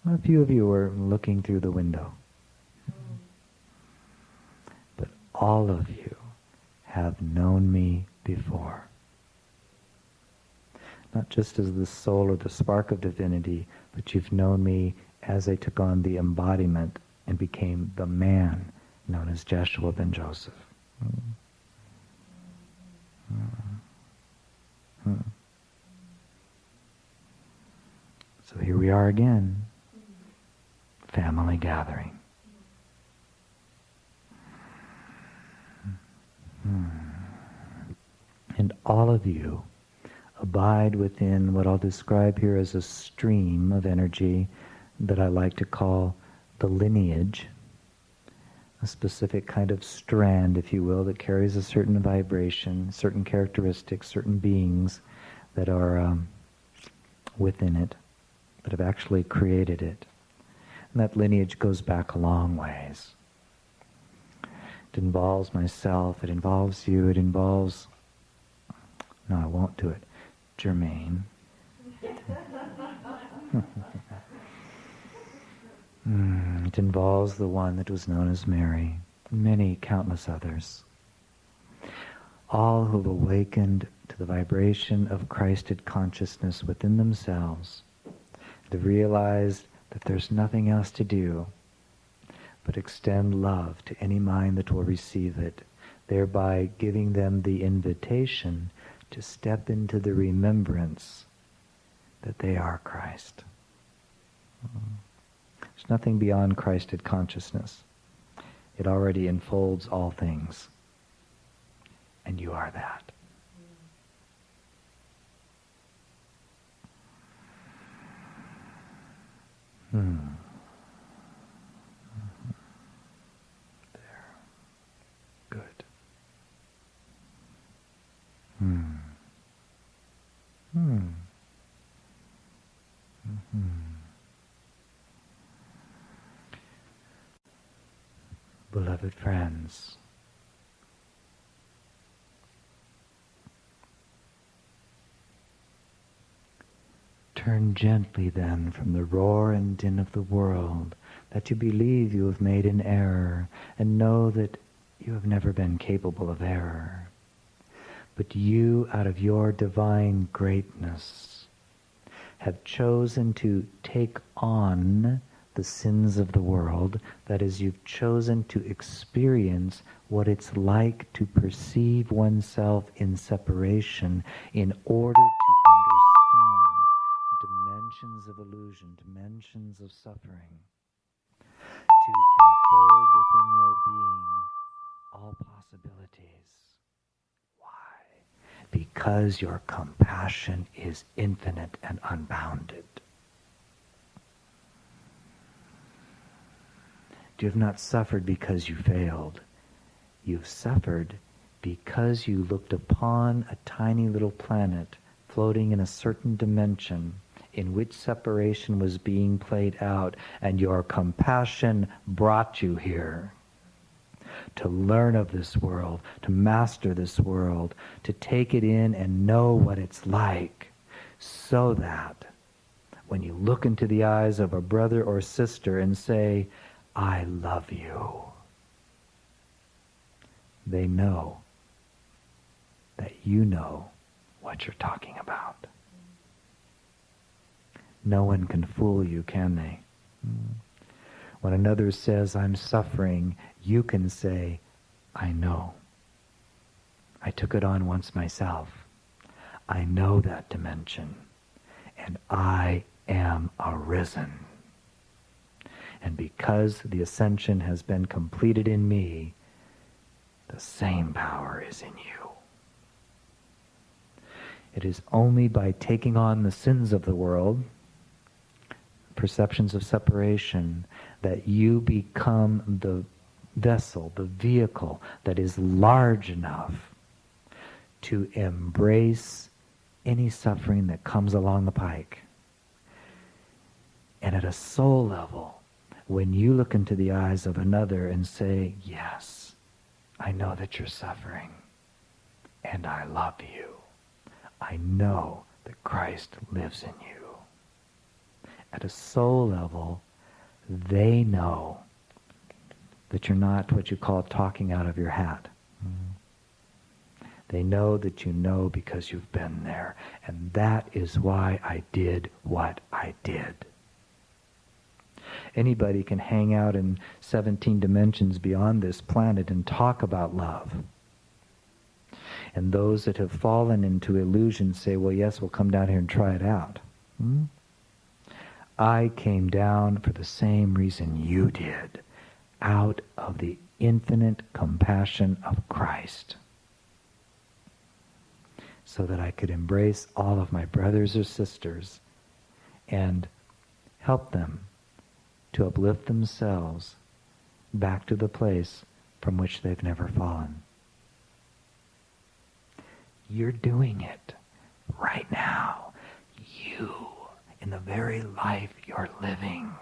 [SPEAKER 1] A few of you were looking through the window. But all of you have known me before. Not just as the soul or the spark of divinity, but you've known me as I took on the embodiment and became the man known as Joshua ben Joseph. So here we are again, family gathering. And all of you abide within what I'll describe here as a stream of energy that I like to call the lineage, a specific kind of strand, if you will, that carries a certain vibration, certain characteristics, certain beings that are within it, that have actually created it. And that lineage goes back a long ways. It involves myself, it involves you, it involves, no, I won't do it, Jermaine. It involves the one that was known as Mary, many countless others. All who have awakened to the vibration of Christed consciousness within themselves, and have realized that there's nothing else to do but extend love to any mind that will receive it, thereby giving them the invitation to step into the remembrance that they are Christ. There's nothing beyond Christed consciousness. It already enfolds all things. And you are that. There. Good. Beloved friends, turn gently then from the roar and din of the world that you believe you have made an error, and know that you have never been capable of error. But you, out of your divine greatness, have chosen to take on the sins of the world. That is, you've chosen to experience what it's like to perceive oneself in separation in order to understand dimensions of illusion, dimensions of suffering, to enfold within your being all possibilities. Why? Because your compassion is infinite and unbounded. You have not suffered because you failed. You've suffered because you looked upon a tiny little planet floating in a certain dimension in which separation was being played out, and your compassion brought you here to learn of this world, to master this world, to take it in and know what it's like, so that when you look into the eyes of a brother or sister and say, I love you, they know that you know what you're talking about. No one can fool you, can they? When another says, I'm suffering, you can say, I know. I took it on once myself. I know that dimension. And I am arisen. And because the ascension has been completed in me, the same power is in you. It is only by taking on the sins of the world, perceptions of separation, that you become the vessel, the vehicle that is large enough to embrace any suffering that comes along the pike. And at a soul level, when you look into the eyes of another and say, yes, I know that you're suffering, and I love you. I know that Christ lives in you. At a soul level, they know that you're not what you call talking out of your hat. They know that you know because you've been there. And that is why I did what I did. Anybody can hang out in 17 dimensions beyond this planet and talk about love. And those that have fallen into illusion say, well, yes, we'll come down here and try it out. I came down for the same reason you did, out of the infinite compassion of Christ, so that I could embrace all of my brothers or sisters and help them to uplift themselves back to the place from which they've never fallen. You're doing it right now. You, in the very life you're living.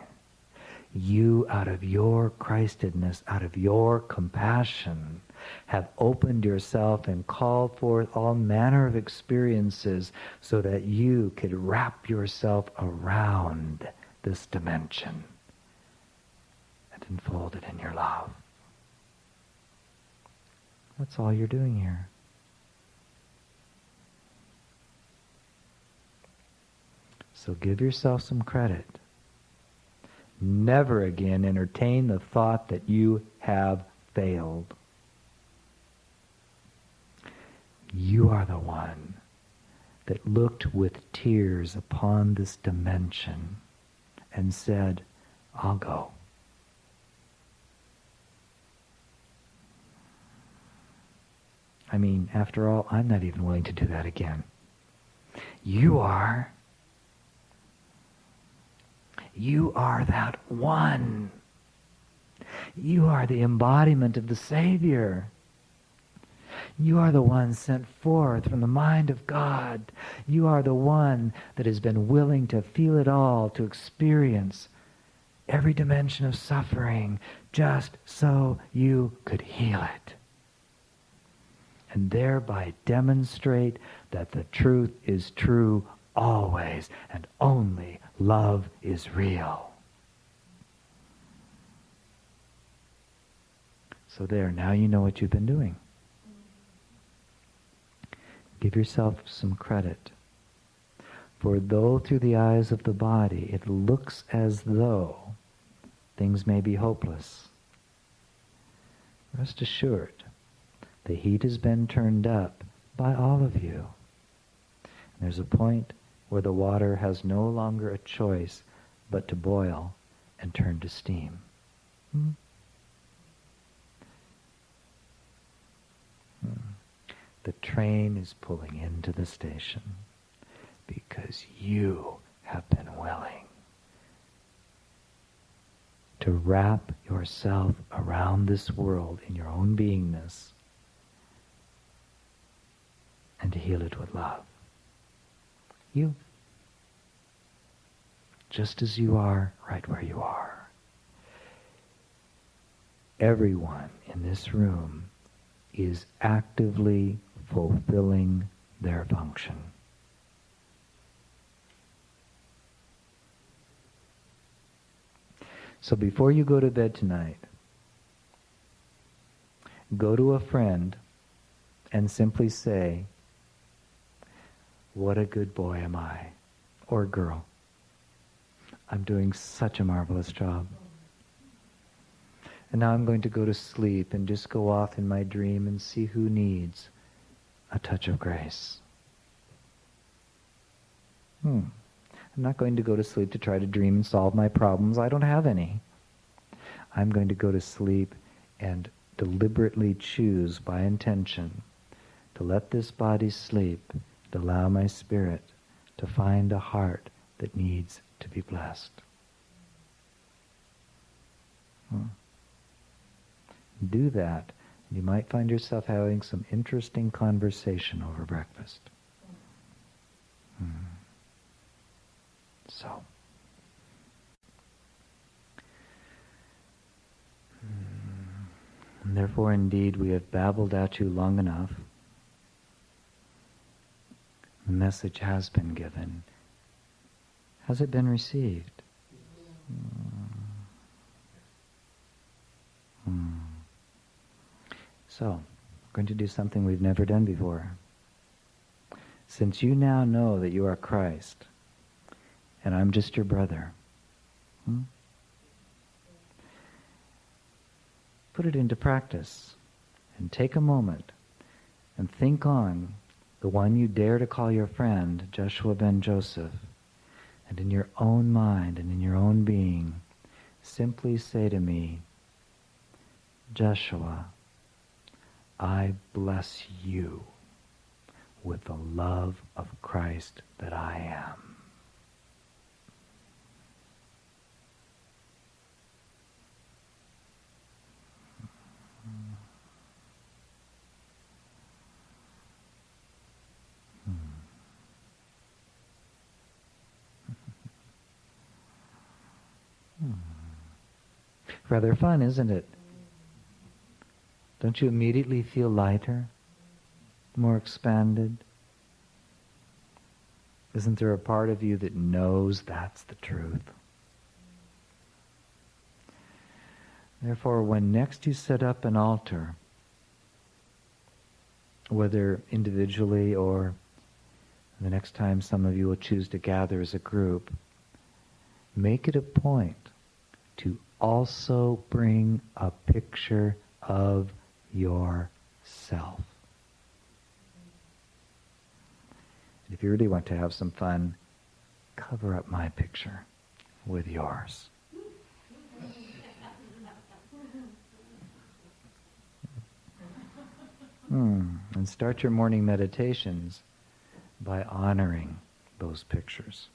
[SPEAKER 1] You, out of your Christedness, out of your compassion, have opened yourself and called forth all manner of experiences so that you could wrap yourself around this dimension and unfold it in your love. That's all you're doing here. So give yourself some credit. Never again entertain the thought that you have failed. You are the one that looked with tears upon this dimension and said, I'll go. I mean, after all, I'm not even willing to do that again. You are. You are that one. You are the embodiment of the Savior. You are the one sent forth from the mind of God. You are the one that has been willing to feel it all, to experience every dimension of suffering, just so you could heal it. And thereby demonstrate that the truth is true always, and only love is real. So there, now you know what you've been doing. Give yourself some credit. For though through the eyes of the body it looks as though things may be hopeless, rest assured, the heat has been turned up by all of you. And there's a point where the water has no longer a choice but to boil and turn to steam. The train is pulling into the station because you have been willing to wrap yourself around this world in your own beingness and to heal it with love. You. Just as you are, right where you are. Everyone in this room is actively fulfilling their function. So before you go to bed tonight, go to a friend and simply say, what a good boy am I, or girl. I'm doing such a marvelous job. And now I'm going to go to sleep and just go off in my dream and see who needs a touch of grace. I'm not going to go to sleep to try to dream and solve my problems. I don't have any. I'm going to go to sleep and deliberately choose by intention to let this body sleep, to allow my spirit to find a heart that needs to be blessed. Do that, and you might find yourself having some interesting conversation over breakfast. So, and therefore indeed we have babbled at you long enough. The message has been given. Has it been received? So, we're going to do something we've never done before. Since you now know that you are Christ, and I'm just your brother, put it into practice, and take a moment, and think on the one you dare to call your friend, Joshua ben Joseph, and in your own mind and in your own being, simply say to me, Joshua, I bless you with the love of Christ that I am. Rather fun, isn't it? Don't you immediately feel lighter, more expanded? Isn't there a part of you that knows that's the truth? Therefore, when next you set up an altar, whether individually or the next time some of you will choose to gather as a group, make it a point to also bring a picture of yourself. If you really want to have some fun, cover up my picture with yours. And start your morning meditations by honoring those pictures.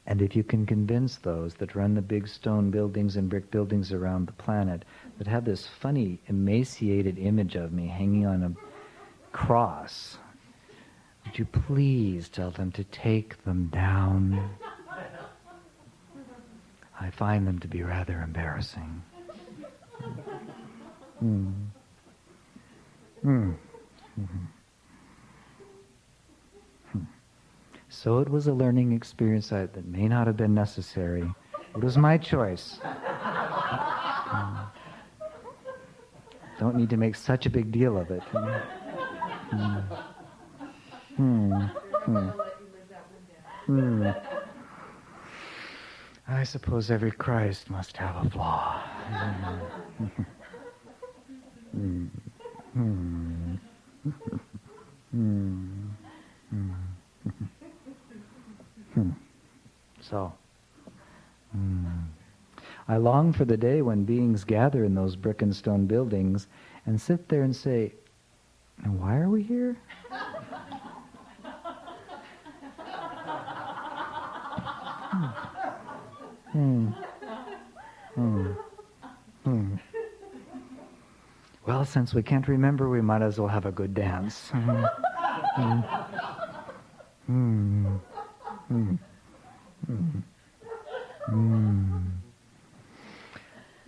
[SPEAKER 1] And if you can convince those that run the big stone buildings and brick buildings around the planet that have this funny, emaciated image of me hanging on a cross, would you please tell them to take them down? I find them to be rather embarrassing. So it was a learning experience that may not have been necessary. It was my choice. Don't need to make such a big deal of it. I suppose every Christ must have a flaw. So, I long for the day when beings gather in those brick and stone buildings and sit there and say, and why are we here? Well, since we can't remember, we might as well have a good dance.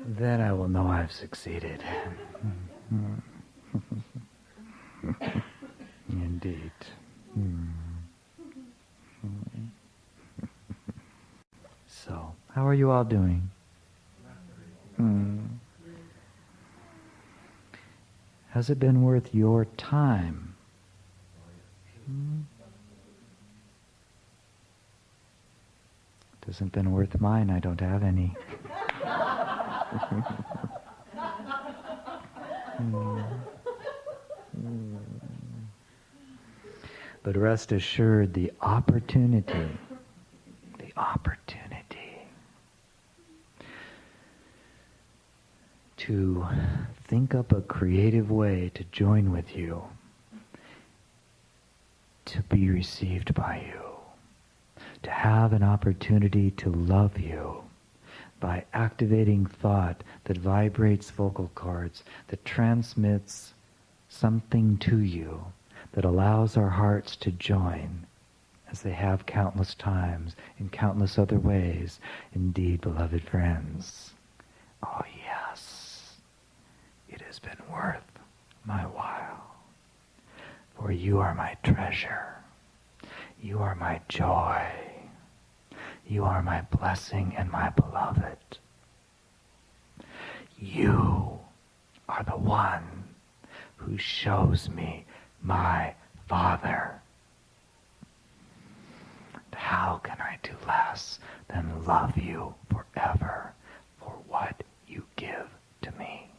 [SPEAKER 1] Then I will know I've succeeded. Indeed. How are you all doing? Has it been worth your time? It hasn't been worth mine. I don't have any. But rest assured, the opportunity to think up a creative way to join with you, to be received by you, to have an opportunity to love you by activating thought that vibrates vocal cords, that transmits something to you, that allows our hearts to join, as they have countless times in countless other ways. Indeed, beloved friends, oh yes, it has been worth my while. For you are my treasure. You are my joy. You are my blessing and my beloved. You are the one who shows me my Father. How can I do less than love you forever for what you give to me?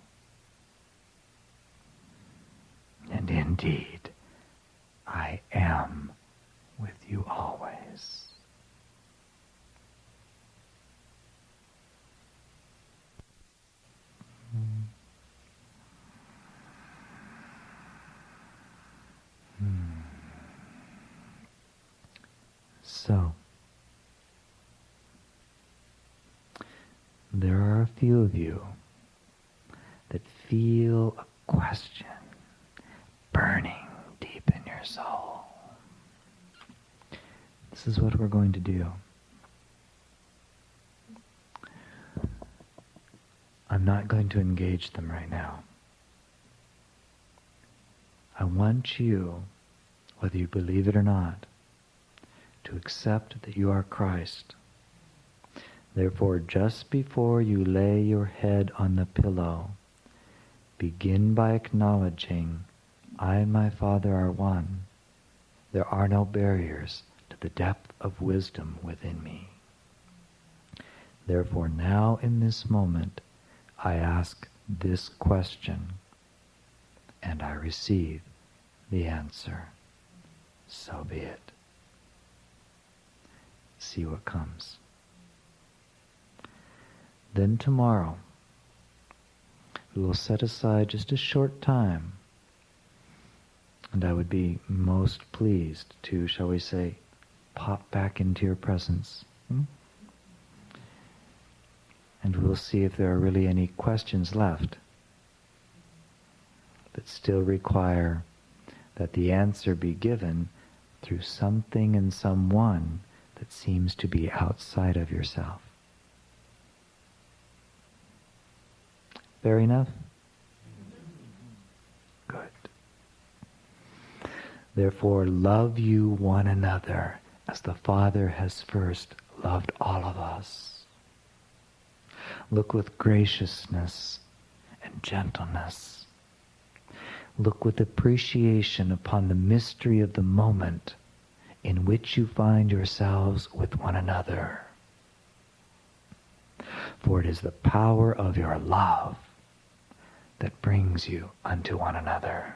[SPEAKER 1] And indeed, I am with you always. So, there are a few of you that feel a question burning deep in your soul. This is what we're going to do. I'm not going to engage them right now. I want you, whether you believe it or not, to accept that you are Christ. Therefore, just before you lay your head on the pillow, begin by acknowledging, I and my Father are one. There are no barriers to the depth of wisdom within me. Therefore, now in this moment, I ask this question, and I receive the answer. So be it. See what comes. Then tomorrow, we will set aside just a short time, and I would be most pleased to, shall we say, pop back into your presence. And we'll see if there are really any questions left that still require that the answer be given through something and someone that seems to be outside of yourself. Fair enough? Good. Therefore, love you one another as the Father has first loved all of us. Look with graciousness and gentleness. Look with appreciation upon the mystery of the moment in which you find yourselves with one another. For it is the power of your love that brings you unto one another.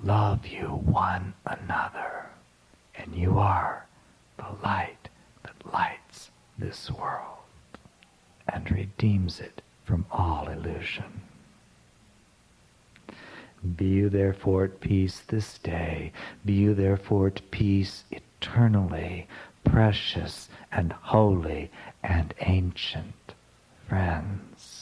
[SPEAKER 1] Love you one another, and you are the light that lights this world and redeems it from all illusion. Be you therefore at peace this day. Be you therefore at peace eternally, precious and holy and ancient friends.